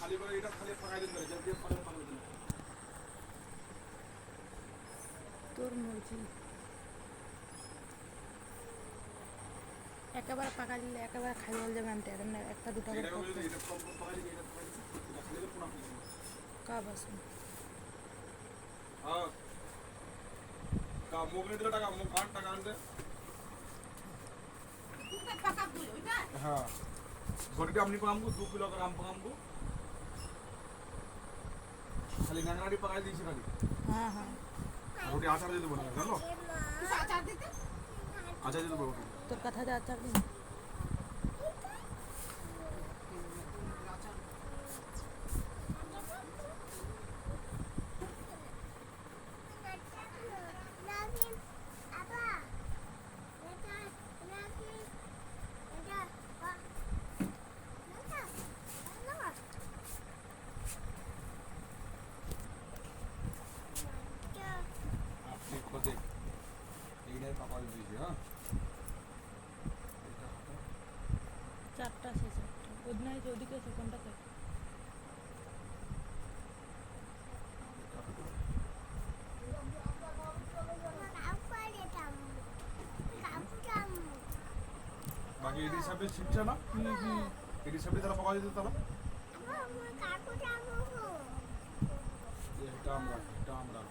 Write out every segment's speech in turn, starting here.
খালি করে এটা খালি ফাঁকাই দিন করে জল দিয়ে পানি পানি দিন তোর মর্জি একেবারে পাকা দিলে একেবারে খাই বল যাবে আনতে আর না একটা দুটো করে এটা করতে বলে এটা কম ফাঁকাই দিন এটা ফাঁকাই দিন এটা খালি করে পুনা দিন কা বাস हां का मोगरे दिला टाका मो काट टाका आनते तुमने पका दियो ओइटा हां गोटी हमनी को हमको 2 किलो का हमको हमको खाली नांगराडी पकाई दीছি खाली হ্যাঁ হ্যাঁ रोटी आचार दे देबो ना জানো तुझा आचार देते आचार दे देबो তোর কথা যা আচার দিন আপনি খোদে এইটাই পাকাই দিয়েছি হ্যাঁ চারটা শেষ একটা ওদিনাই যে ওদিকে আছে কোনটাতে বাকি এডি হিসাবে শিখছে না এডি হিসাবে তারা পাকাই দিতে তারা এটা আমরা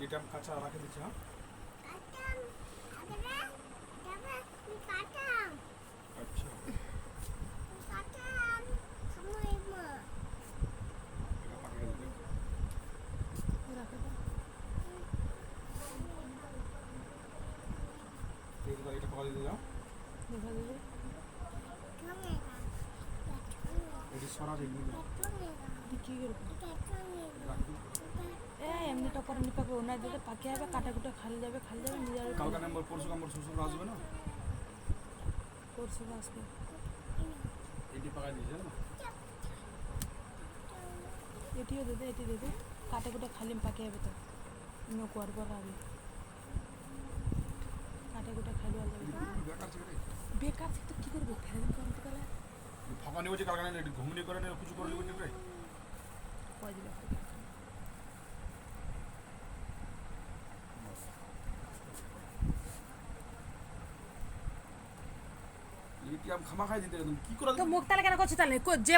এটা আমি কাঁচা রাখে দিচ্ছি হ্যাঁ আচ্ছা এটা পাঠিয়ে দিতে রাখে দাও এটা পাকা দিতে যাও দেখা দেবে এটি সরা দিন কি করবো রাখি দিন এমনি টপার এমনি পাবে ওনার দিলে পাকে যাবে কাটা কুটা খালি যাবে নিজের কালকা নম্বর পরশু নম্বর শ্বশুর আসবে না পরশু আসবে এটি পাকা দিয়েছে না এটিও দেবে এটি দেবে কাটা কুটা খালি পাকে যাবে তো অন্য কুয়ার পাকাবে কাটা কুটা খালি যাবে বেকার ছেড়ে বেকার থেকে কী করবো ফেলে দিন কমতে গেলে ফাঁকা নিয়ে বলছে কালকা নিয়ে ঘুমনি করে নিয়ে কিছু করে নিয়ে বলছে কয় দিবে এটি আমি খামা খাই দিতে কি করে তো মুখ তাহলে কেন করছি তাহলে যে